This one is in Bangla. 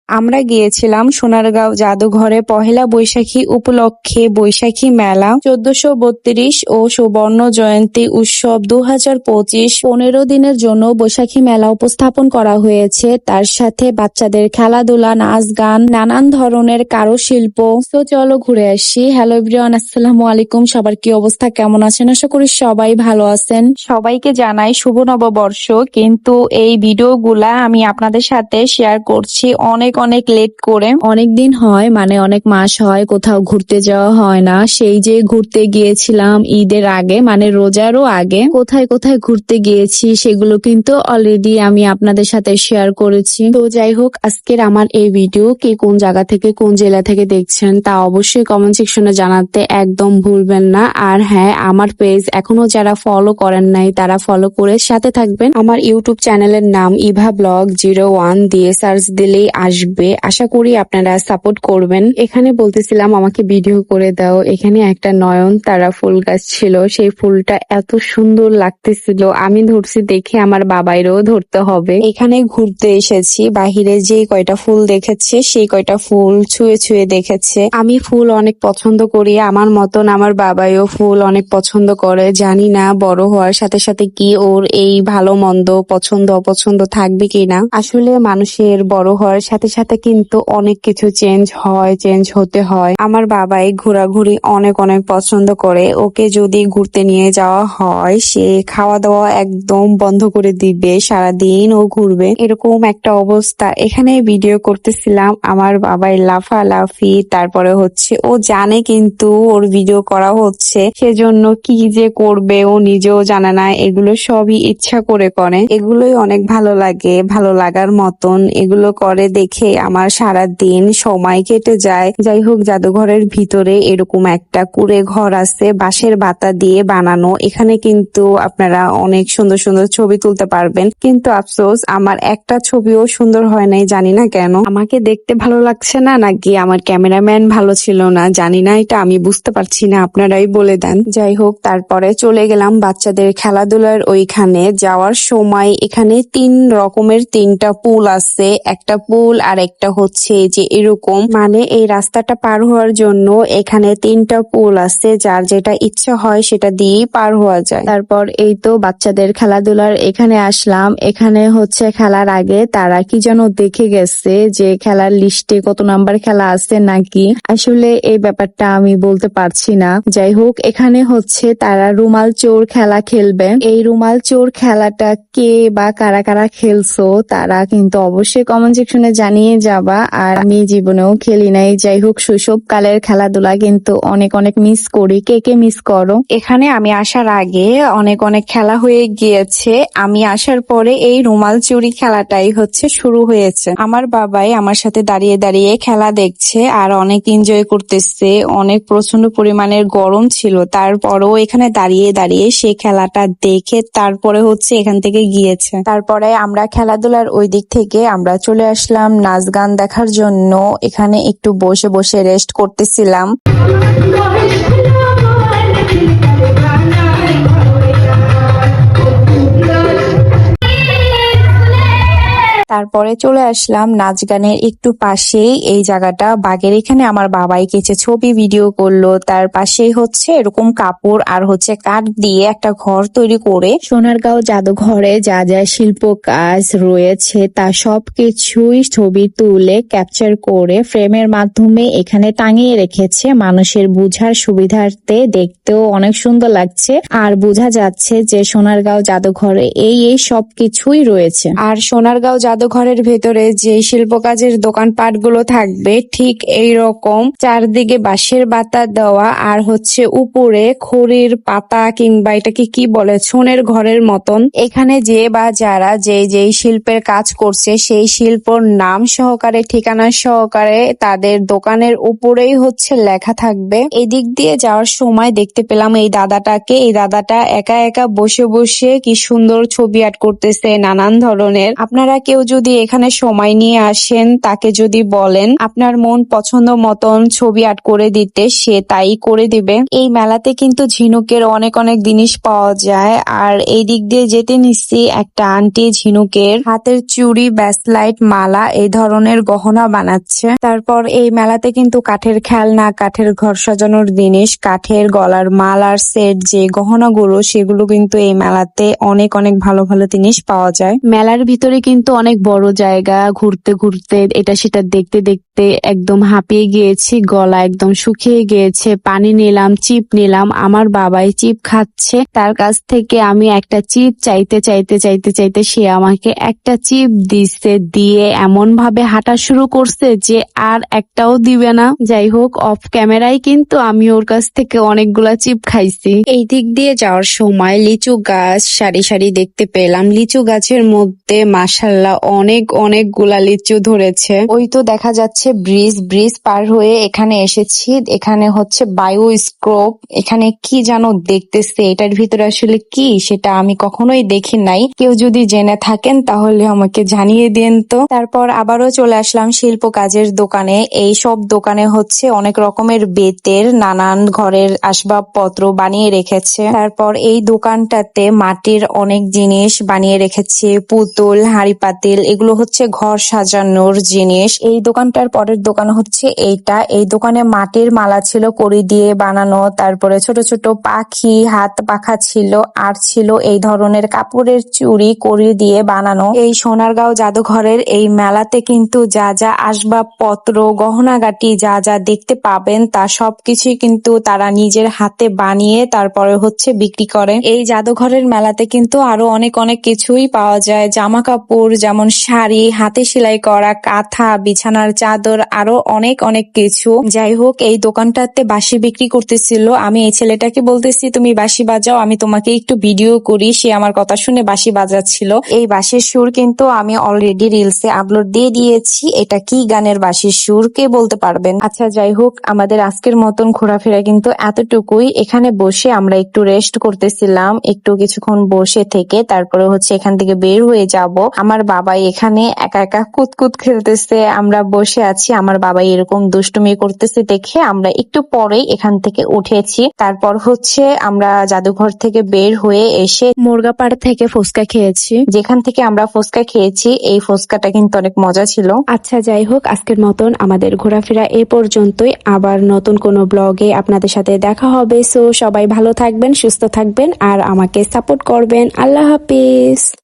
আমরা গিয়েছিলাম সোনারগাঁও জাদুঘরে পহেলা বৈশাখী উপলক্ষে বৈশাখী মেলা 1432 ও সুবর্ণ জয়ন্তী উৎসব 2025 15 দিনের জন্য বৈশাখী মেলা উপস্থাপন করা হয়েছে। তার সাথে বাচ্চাদের খেলাধুলা, নাচ গান, নানান ধরনের কারুশিল্প। তো চলো ঘুরে আসি। হ্যালো এভরিওয়ান, আসসালামু আলাইকুম। সবার কি অবস্থা, কেমন আছেন? আশা করি সবাই ভালো আছেন। সবাইকে জানাই শুভ নববর্ষ। কিন্তু এই ভিডিওগুলা আমি আপনাদের সাথে শেয়ার করছি অনেক লেট করে। অনেক দিন হয়, মানে অনেক মাস হয় কোথাও ঘুরতে যাওয়া হয় না। সেই যে ঘুরতে গিয়েছিলাম ঈদের আগে, মানে রোজারও আগে, কোথায় কোথায় ঘুরতে গিয়েছি সেগুলো কিন্তু অলরেডি আমি আপনাদের সাথে শেয়ার করেছি। তো যাই হোক, আজকের আমার এই ভিডিও কে কোন জায়গা থেকে, কোন জেলা থেকে দেখছেন তা অবশ্যই কমেন্ট সেকশনে জানাতে একদম ভুলবেন না। আর হ্যাঁ, আমার পেজ এখনো যারা ফলো করেন নাই তারা ফলো করে সাথে থাকবেন। আমার ইউটিউব চ্যানেলের নাম ইভা ব্লগ 01 দিয়ে সার্চ দিলেই আসবে। আশা করি আপনারা সাপোর্ট করবেন। এখানে বলতেছিলাম আমাকে ভিডিও করে দাও। এখানে একটা নয়নতারা ফুল গাছ ছিল, সেই ফুলটা এত সুন্দর লাগতেছিল, আমি ধরছি দেখে আমার বাবাইরও ধরতে হবে। এখানে ঘুরতে এসেছি, বাহিরে যে কয়টা ফুল দেখেছে সেই কয়টা ফুল ছুঁয়ে ছুঁয়ে দেখেছে। আমি ফুল অনেক পছন্দ করি, আমার মতন আমার বাবাইও ফুল অনেক পছন্দ করে। জানি না বড় হওয়ার সাথে সাথে কি ওর এই ভালো মন্দ পছন্দ অপছন্দ থাকবে কিনা। আসলে মানুষের বড় হওয়ার সাথে সাথে কিন্তু অনেক কিছু চেঞ্জ হয়, চেঞ্জ হতে হয়। আমার বাবাই ঘোরাঘুরি অনেক পছন্দ করে। ওকে যদি ঘুরতে নিয়ে যাওয়া হয় সে খাওয়া দাওয়া একদম বন্ধ করে দিবে, সারাদিন ও ঘুরবে, এরকম একটা অবস্থা। এখানে ভিডিও করতেছিলাম, আমার বাবাই লাফালাফি, তারপরে হচ্ছে ও জানে কিন্তু ওর ভিডিও করা হচ্ছে, সেজন্য কি যে করবে ও নিজেও জানে না। এগুলো সবই ইচ্ছা করে করে, এগুলোই অনেক ভালো লাগে, ভালো লাগার মতন। এগুলো করে দেখে আমার সারা দিন সময় কেটে যায়। যাই হোক, জাদুঘরের ভিতরে এরকম একটা কুঁড়ে ঘর আছে, বাঁশের বাতা দিয়ে বানানো। এখানে কিন্তু আপনারা অনেক সুন্দর সুন্দর ছবি তুলতে পারবেন। কিন্তু আফসোস আমার একটা ছবিও সুন্দর হয় নাই, জানি না কেন। আমাকে দেখতে ভালো লাগছে না, নাকি আমার ক্যামেরাম্যান ভালো ছিল না, জানি না, এটা আমি বুঝতে পারছি না, আপনারাই বলে দেন। যাই হোক, তারপরে চলে গেলাম বাচ্চাদের খেলাধুলার ওইখানে। যাওয়ার সময় এখানে 3 রকমের 3টা পুল আছে। একটা পুল আর একটা হচ্ছে যে এরকম, মানে এই রাস্তাটা পার হওয়ার জন্য এখানে 3টা পুল আছে, যার যেটা ইচ্ছা হয় সেটা দিয়েই পার হওয়া যায়। তারপর এই তো বাচ্চাদের খেলাধুলার এখানে আসলাম। এখানে হচ্ছে খেলার আগে তারা কি যেন দেখে গেছে যে খেলার লিস্টে কত নাম্বার খেলা আছে নাকি, আসলে এই ব্যাপারটা আমি বলতে পারছি না। যাই হোক, এখানে হচ্ছে তারা রুমাল চোর খেলা খেলবে। এই রুমাল চোর খেলাটা কে বা কারা কারা খেলছো তারা কিন্তু অবশ্যই কমেন্ট সেকশনে জানিয়ে যাবা। আর আমি জীবনেও খেলি নাই। যাই হোক, শৈশব কালের খেলাধুলা কিন্তু অনেক মিস করি। কে কে মিস করো? এখানে আমি আসার আগে অনেক খেলা হয়ে গিয়েছে, আমি আসার পরে এই রুমাল চুরি খেলাটাই হচ্ছে শুরু হয়েছে। আমার বাবাই আমার সাথে দাঁড়িয়ে দাঁড়িয়ে খেলা দেখছে আর অনেক এনজয় করতেছে। অনেক প্রচন্ড পরিমাণের গরম ছিল, তারপরেও এখানে দাঁড়িয়ে দাঁড়িয়ে সে খেলাটা দেখে তারপরে হচ্ছে এখান থেকে গিয়েছে। তারপরে আমরা খেলাধুলার ওই দিক থেকে আমরা চলে আসলাম নাচ গান দেখার জন্য। এখানে একটু বসে বসে রেস্ট করতেছিলাম। তারপরে চলে আসলাম নাচ গানের একটু পাশেই এই জায়গাটা, বাগের এখানে আমার বাবাই কিছু ছবি ভিডিও করলো। তার পাশেই হচ্ছে এরকম কাপড় আর হচ্ছে কাঠ দিয়ে একটা ঘর তৈরি করে সোনারগাঁও জাদুঘরে যা যা শিল্প কাজ রয়েছে তা সবকিছুই ছবি তুলে ক্যাপচার করে ফ্রেমের মাধ্যমে এখানে টাঙিয়ে রেখেছে মানুষের বুঝার সুবিধার্থে। দেখতেও অনেক সুন্দর লাগছে আর বোঝা যাচ্ছে যে সোনারগাঁও জাদুঘরে এই সবকিছুই রয়েছে। আর সোনারগাঁও জাদুঘরের ভেতরে যে শিল্প কাজের দোকানপাট গুলো থাকবে ঠিক এই রকম, চারদিকে বাঁশের বাতা দেওয়া আর হচ্ছে উপরে খড়ির পাতা কিংবা এটাকে কি বলে, ছনের ঘরের মতন। এখানে যে বা যারা যেই শিল্পের কাজ করছে সেই শিল্পর নাম সহকারে, ঠিকানা সহকারে তাদের দোকানের উপরেই হচ্ছে লেখা থাকবে। এদিক দিয়ে যাওয়ার সময় দেখতে পেলাম এই দাদাটাকে। এই দাদাটা একা একা বসে বসে কি সুন্দর ছবি আর্ট করতেছে নানান ধরনের। আপনারা কেউ যদি এখানে সময় নিয়ে আসেন, তাকে যদি বলেন আপনার মন পছন্দ মতন ছবি আর্ট করে দিতে, সে তাই করে দিবে। এই মেলাতে কিন্তু ঝিনুকের অনেক অনেক জিনিস পাওয়া যায়। আর এই দিক দিয়ে যেতে নিচ্ছি একটা আন্টি ঝিনুকের হাতের চুড়ি, ব্যাসলাইট, মালা এই ধরনের গহনা বানাচ্ছে। তারপর এই মেলাতে কিন্তু কাঠের খেলনা, কাঠের ঘর সাজানোর জিনিস, কাঠের গলার মালার সেট, যে গহনাগুলো সেগুলো কিন্তু এই মেলাতে অনেক অনেক ভালো ভালো জিনিস পাওয়া যায়। মেলার ভিতরে কিন্তু অনেক বড় জায়গা, ঘুরতে ঘুরতে এটা সেটা দেখতে দেখতে একদম হাঁপিয়ে গিয়েছি, গলা একদম শুকিয়ে গিয়েছে। পানি নিলাম, চিপ নিলাম, আমার বাবাই চিপ খাচ্ছে, তার কাছ থেকে আমি একটা চিপ চাইতে চাইতে চাইতে চাইতে সে আমাকে একটা চিপ দিচ্ছে, দিয়ে এমন ভাবে হাঁটা শুরু করছে যে আর একটাও দিবে না। যাই হোক, অফ ক্যামেরায় কিন্তু আমি ওর কাছ থেকে অনেকগুলা চিপ খাইছি। এই দিক দিয়ে যাওয়ার সময় লিচু গাছ সারি সারি দেখতে পেলাম। লিচু গাছের মধ্যে মাশাআল্লাহ অনেক অনেকগুলা লিচু ধরেছে। ওই তো দেখা যাচ্ছে ব্রিজ, ব্রিজ পার হয়ে এখানে এসেছি। এখানে হচ্ছে বায়োস্কোপ, এখানে কি যেন দেখতেছে, এটার ভিতরে আসলে কি সেটা আমি কখনোই দেখি নাই। কেউ যদি জেনে থাকেন তাহলে আমাকে জানিয়ে দিন তো। তারপর আবারও চলে আসলাম শিল্প কাজের দোকানে। এই সব দোকানে হচ্ছে অনেক রকমের বেতের নানান ঘরের আসবাবপত্র বানিয়ে রেখেছে। তারপর এই দোকানটাতে মাটির অনেক জিনিস বানিয়ে রেখেছে, পুতুল, হাঁড়ি পাতিল, এগুলো হচ্ছে ঘর সাজানোর জিনিস। এই দোকানটার পরের দোকান হচ্ছে এইটা। এই দোকানে মাটির মালা ছিল কড়ি দিয়ে বানানো, তারপরে ছোট ছোট পাখি, হাত পাখা ছিল, আর ছিল এই ধরনের কাপড়ের চুড়ি কড়ি দিয়ে বানানো। এই সোনারগাঁও জাদুঘরের এই মেলাতে কিন্তু যা যা আসবাবপত্র, গহনাগাটি যা যা দেখতে পাবেন তা সবকিছুই কিন্তু তারা নিজের হাতে বানিয়ে তারপরে হচ্ছে বিক্রি করে। এই জাদুঘরের মেলাতে কিন্তু আরো অনেক অনেক কিছুই পাওয়া যায়, জামা কাপড় যেমন শাড়ি, হাতে সেলাই করা, কাঁথা, বিছানার চাদর, আরো অনেক অনেক কিছু। যাই হোক, এই দোকানটাতে বাঁশি বিক্রি করতেছিল। আমি এই ছেলেটাকে বলতেছি তুমি বাঁশি বাজাও, আমি তোমাকে একটু ভিডিও করি। সে আমার কথা শুনে বাঁশি বাজাচ্ছিল। এই বাঁশির সুর কিন্তু আমি অলরেডি রিলসে আপলোড দিয়ে দিয়েছি। এটা কি গানের বাঁশির সুর কে বলতে পারবেন? আচ্ছা যাই হোক, আমাদের আজকের মতন ঘোরাফেরা কিন্তু এতটুকুই। এখানে বসে আমরা একটু রেস্ট করতেছিলাম, একটু কিছুক্ষণ বসে থেকে তারপরে হচ্ছে এখান থেকে বের হয়ে যাব। আমার বাবাই এখানে একা একা কুতকুত খেলতেছে, আমরা বসে আছি। আমার বাবাই এরকম দুষ্টুমি করতেছে দেখে আমরা একটু পরেই এখান থেকে উঠেছি। তারপর হচ্ছে আমরা জাদুঘর থেকে বের হয়ে এসে মুরগাপাড় থেকে ফুচকা খেয়েছি। যেখান থেকে আমরা ফুচকা খেয়েছি এই ফুচকাটা কিন্তু অনেক মজা ছিল। আচ্ছা যাই হোক, আজকের মতন আমাদের ঘোরাফেরা এ পর্যন্তই। আবার নতুন কোনো ব্লগে আপনাদের সাথে দেখা হবে। সো সবাই ভালো থাকবেন, সুস্থ থাকবেন আর আমাকে সাপোর্ট করবেন। আল্লাহ হাফিজ।